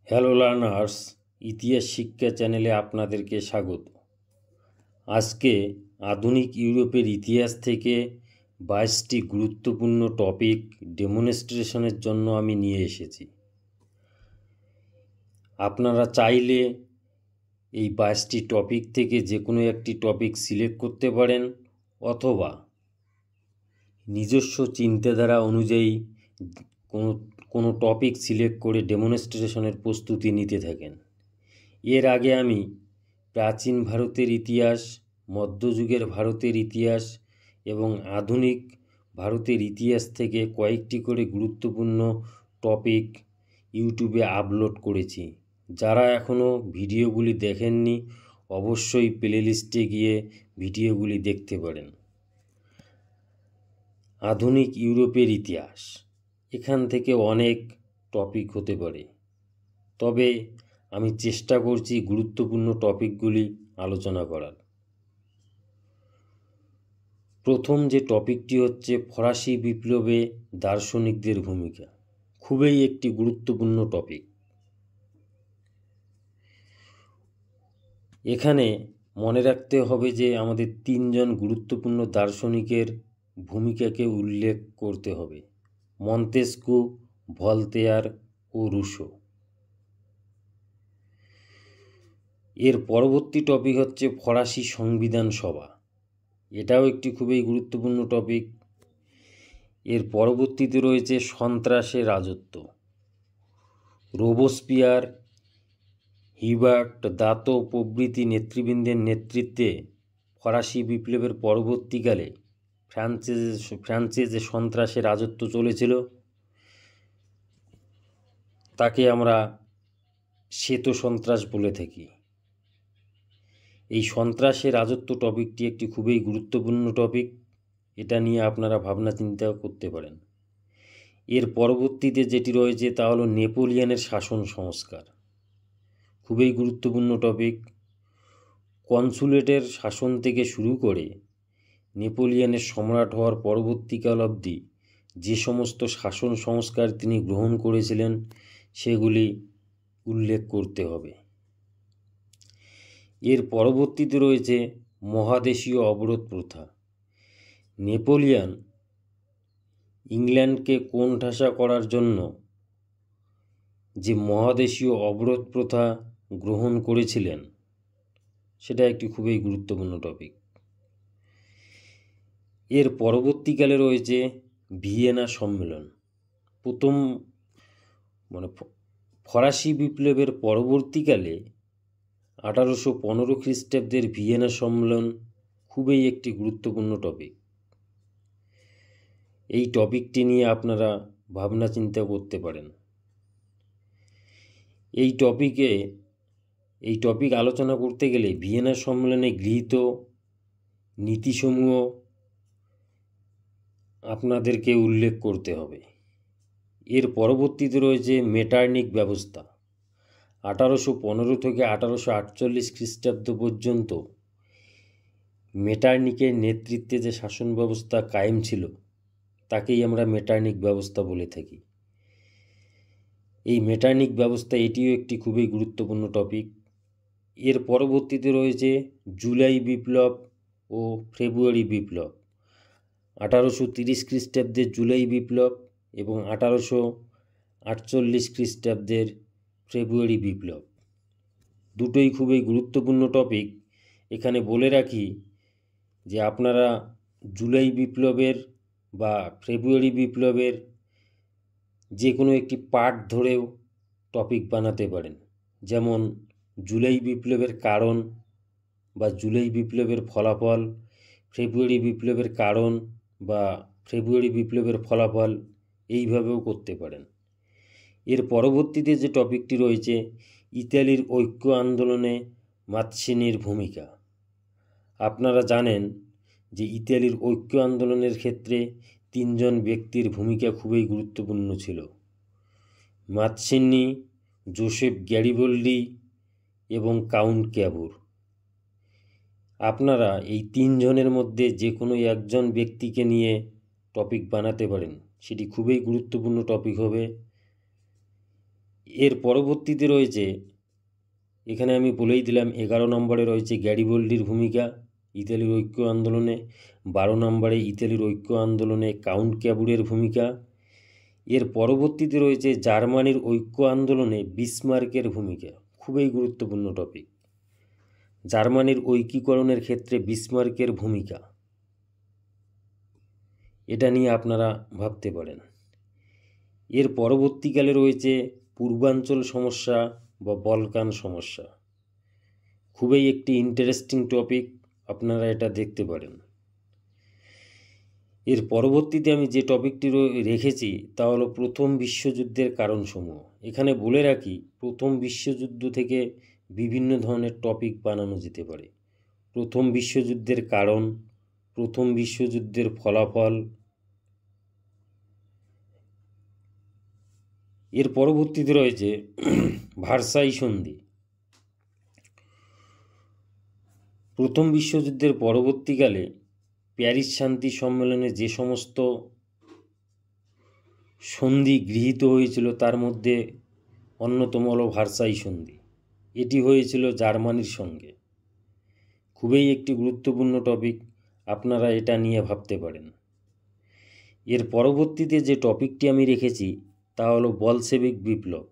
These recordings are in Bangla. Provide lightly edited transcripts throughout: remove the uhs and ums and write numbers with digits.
হ্যালো লার্নার্স, ইতিহাস শিক্ষা চ্যানেলে আপনাদেরকে স্বাগত। আজকে আধুনিক ইউরোপের ইতিহাস থেকে 22টি গুরুত্বপূর্ণ টপিক ডেমনস্ট্রেশনের জন্য আমি নিয়ে এসেছি। আপনারা চাইলে এই 22টি টপিক থেকে যে কোনো একটি টপিক সিলেক্ট করতে পারেন, অথবা নিজস্ব চিন্তাধারা অনুযায়ী কোনো টপিক সিলেক্ট করে ডেমনস্ট্রেশনের প্রস্তুতি নিতে থাকেন। এর আগে আমি প্রাচীন ভারতের ইতিহাস, মধ্যযুগের ভারতের ইতিহাস এবং আধুনিক ভারতের ইতিহাস থেকে কয়েকটি করে গুরুত্বপূর্ণ টপিক ইউটিউবে আপলোড করেছি। যারা এখনও ভিডিওগুলি দেখেননি, অবশ্যই প্লেলিস্টে গিয়ে ভিডিওগুলি দেখতে পারেন। আধুনিক ইউরোপের ইতিহাস, এখান থেকে অনেক টপিক হতে পারে, তবে আমি চেষ্টা করছি গুরুত্বপূর্ণ টপিকগুলি আলোচনা করার। প্রথম যে টপিকটি হচ্ছে ফরাসি বিপ্লবে দার্শনিকদের ভূমিকা। খুবই একটি গুরুত্বপূর্ণ টপিক। এখানে মনে রাখতে হবে যে আমাদের 3জন গুরুত্বপূর্ণ দার্শনিকের ভূমিকাকে উল্লেখ করতে হবে: মন্তেস্কু, ভলতেয়ার ও রুশো। এর পরবর্তী টপিক হচ্ছে ফরাসি সংবিধান সভা। এটাও একটি খুবই গুরুত্বপূর্ণ টপিক। এর পরবর্তীতে রয়েছে সন্ত্রাসের রাজত্ব। রোবোস্পিয়ার, হিবার্ট, দাতো প্রভৃতি নেতৃবৃন্দের নেতৃত্বে ফরাসি বিপ্লবের পরবর্তীকালে ফ্রান্সে যে সন্ত্রাসের রাজত্ব চলেছিল তাকে আমরা শ্বেত সন্ত্রাস বলে থাকি। এই সন্ত্রাসের রাজত্ব টপিকটি একটি খুবই গুরুত্বপূর্ণ টপিক। এটা নিয়ে আপনারা ভাবনা চিন্তা করতে পারেন। এর পরবর্তীতে যেটি রয়েছে তা হলো নেপোলিয়নের শাসন সংস্কার। খুবই গুরুত্বপূর্ণ টপিক। কনসুলেটের শাসন থেকে শুরু করে নেপোলিয়নের সম্রাট হওয়ার পরবর্তীকাল অবধি যে সমস্ত শাসন সংস্কার তিনি গ্রহণ করেছিলেন সেগুলি উল্লেখ করতে হবে। এর পরবর্তীতে রয়েছে মহাদেশীয় অবরোধ প্রথা। নেপোলিয়ন ইংল্যান্ডকে কোণঠাসা করার জন্য যে মহাদেশীয় অবরোধ প্রথা গ্রহণ করেছিলেন সেটা একটি খুবই গুরুত্বপূর্ণ টপিক। এর পরবর্তীকালে রয়েছে ভিয়েনা সম্মেলন। প্রথম ফরাসি বিপ্লবের পরবর্তীকালে 1815 খ্রিস্টাব্দের ভিয়েনা সম্মেলন খুবই একটি গুরুত্বপূর্ণ টপিক। এই টপিকটি নিয়ে আপনারা ভাবনা চিন্তা করতে পারেন। এই টপিক আলোচনা করতে গেলে ভিয়েনা সম্মেলনে গৃহীত নীতিসমূহ আপনাদেরকে উল্লেখ করতে হবে। এর পরবর্তীতে রয়েছে মেটার্নিক ব্যবস্থা। 1815 থেকে 1848 খ্রিস্টাব্দ পর্যন্ত মেটার্নিকের নেতৃত্বে যে শাসন ব্যবস্থা কায়েম ছিল তাকেই আমরা মেটার্নিক ব্যবস্থা বলে থাকি। এই মেটার্নিক ব্যবস্থা এটিও একটি খুবই গুরুত্বপূর্ণ টপিক। এর পরবর্তীতে রয়েছে জুলাই বিপ্লব ও ফেব্রুয়ারি বিপ্লব। 1830 খ্রিস্টাব্দের জুলাই বিপ্লব এবং 1848 খ্রিস্টাব্দের ফেব্রুয়ারি বিপ্লব দুটোই খুবই গুরুত্বপূর্ণ টপিক। এখানে বলে রাখি যে আপনারা জুলাই বিপ্লবের বা ফেব্রুয়ারি বিপ্লবের যে কোনো একটি পার্ট ধরেও টপিক বানাতে পারেন, যেমন জুলাই বিপ্লবের কারণ বা জুলাই বিপ্লবের ফলাফল, ফেব্রুয়ারি বিপ্লবের কারণ বা ফেব্রুয়ারি বিপ্লবের ফলাফল, এইভাবেও করতে পারেন। এর পরবর্তীতে যে টপিকটি রয়েছে ইতালির ঐক্য আন্দোলনে মাৎসিনির ভূমিকা। আপনারা জানেন যে ইতালির ঐক্য আন্দোলনের ক্ষেত্রে 3জন ব্যক্তির ভূমিকা খুবই গুরুত্বপূর্ণ ছিল: মাৎসিনি, জোসেফ গ্যারিবল্ডি এবং কাউন্ট ক্যাভুর। আপনারা এই 3জনের মধ্যে যে কোনো একজন ব্যক্তিকে নিয়ে টপিক বানাতে পারেন, সেটি খুবই গুরুত্বপূর্ণ টপিক হবে। এর পরবর্তীতে রয়েছে, এখানে আমি বলেই দিলাম 11 নম্বরে রয়েছে গ্যারিবল্ডির ভূমিকা ইতালির ঐক্য আন্দোলনে, 12 নম্বরে ইতালির ঐক্য আন্দোলনে কাউন্ট ক্যাবুরের ভূমিকা। এর পরবর্তীতে রয়েছে জার্মানির ঐক্য আন্দোলনে বিসমার্কের ভূমিকা, খুবই গুরুত্বপূর্ণ টপিক। জার্মানির ঐক্যীকরণের ক্ষেত্রে বিসমার্কের ভূমিকা, এটা নিয়ে আপনারা ভাবতে পারেন। এর পরবর্তীকালে রয়েছে পূর্বাঞ্চল সমস্যা বা বলকান সমস্যা, খুবই একটি ইন্টারেস্টিং টপিক, আপনারা এটা দেখতে পারেন। এর পরবর্তীতে আমি যে টপিকটি রেখেছি তা হলো প্রথম বিশ্বযুদ্ধের কারণসমূহ। এখানে বলে রাখি, প্রথম বিশ্বযুদ্ধ থেকে বিভিন্ন ধরনের টপিক বানানো যেতে পারে। প্রথম বিশ্বযুদ্ধের কারণ, প্রথম বিশ্বযুদ্ধের ফলাফল। এর পরবর্তীতে রয়েছে ভার্সাই সন্ধি। প্রথম বিশ্বযুদ্ধের পরবর্তীকালে প্যারিস শান্তি সম্মেলনে যে সমস্ত সন্ধি গৃহীত হয়েছিল তার মধ্যে অন্যতম হল ভার্সাই সন্ধি। এটি হয়েছিল জার্মানির সঙ্গে, খুবই একটি গুরুত্বপূর্ণ টপিক, আপনারা এটা নিয়ে ভাবতে পারেন। এর পরবর্তীতে যে টপিকটি আমি রেখেছি তা হলো বলশেভিক বিপ্লব,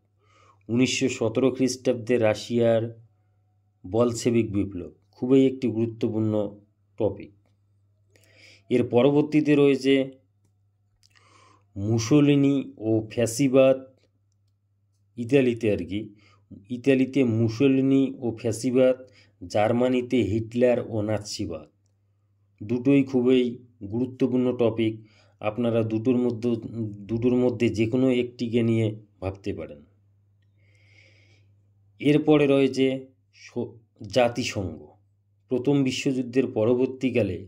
1917 খ্রিস্টাব্দে রাশিয়ার বলশেভিক বিপ্লব, খুবই একটি গুরুত্বপূর্ণ টপিক। এর পরবর্তীতে রয়েছে মুসোলিনি ও ফ্যাসিবাদ, ইতালিতে ইতালিতে মুসোলিনি ও ফ্যাসিবাদ, জার্মানিতে হিটলার ও নাৎসিবাদ, দুটোই খুবই গুরুত্বপূর্ণ টপিক, আপনারা দুটোর মধ্যে যে কোনো একটিকে নিয়ে ভাবতে পারেন। এরপরে রয়েছে জাতিসংঘ। প্রথম বিশ্বযুদ্ধের পরবর্তীকালে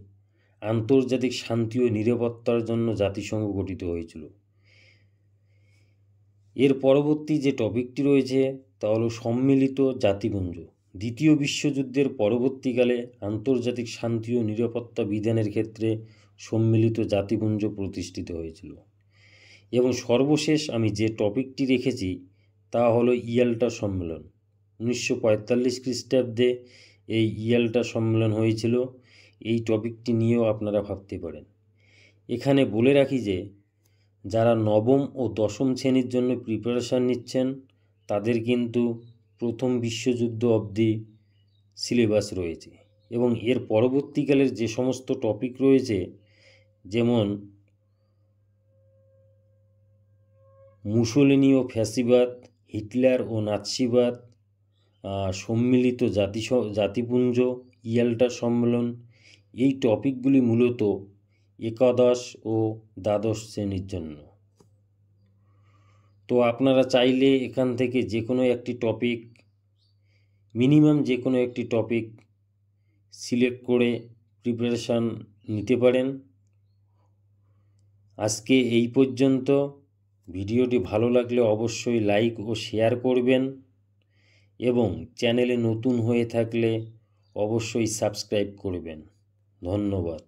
আন্তর্জাতিক শান্তি ও নিরাপত্তার জন্য জাতিসংঘ গঠিত হয়েছিল। এর পরবর্তী যে টপিকটি রয়েছে তা হলো সম্মিলিত জাতিপুঞ্জ। দ্বিতীয় বিশ্বযুদ্ধের পরবর্তীকালে আন্তর্জাতিক শান্তি ও নিরাপত্তা বিধানের ক্ষেত্রে সম্মিলিত জাতিপুঞ্জ প্রতিষ্ঠিত হয়েছিল। এবং সর্বশেষ আমি যে টপিকটি রেখেছি তা হলো ইয়াল্টা সম্মেলন, 1945 খ্রিস্টাব্দে এই ইয়াল্টা সম্মেলন হয়েছিল। এই টপিকটি নিয়েও আপনারা ভাবতে পারেন। এখানে বলে রাখি যে যারা নবম ও দশম শ্রেণীর জন্য প্রিপারেশান নিচ্ছেন তাদের কিন্তু প্রথম বিশ্বযুদ্ধ অবধি সিলেবাস রয়েছে, এবং এর পরবর্তীকালের যে সমস্ত টপিক রয়েছে, যেমন মুসোলিনি ও ফ্যাসিবাদ, হিটলার ও নাৎসিবাদ, সম্মিলিত জাতিপুঞ্জ, ইয়াল্টা সম্মেলন, এই টপিকগুলি মূলত একাদশ ও দ্বাদশ শ্রেণীর জন্য। তো আপনারা চাইলে এখান থেকে যে কোনো একটি টপিক, মিনিমাম যে কোনো একটি টপিক সিলেক্ট করে প্রিপারেশান নিতে পারেন। আজকে এই পর্যন্ত। ভিডিওটি ভালো লাগলে অবশ্যই লাইক ও শেয়ার করবেন, এবং চ্যানেলে নতুন হয়ে থাকলে অবশ্যই সাবস্ক্রাইব করবেন। ধন্যবাদ।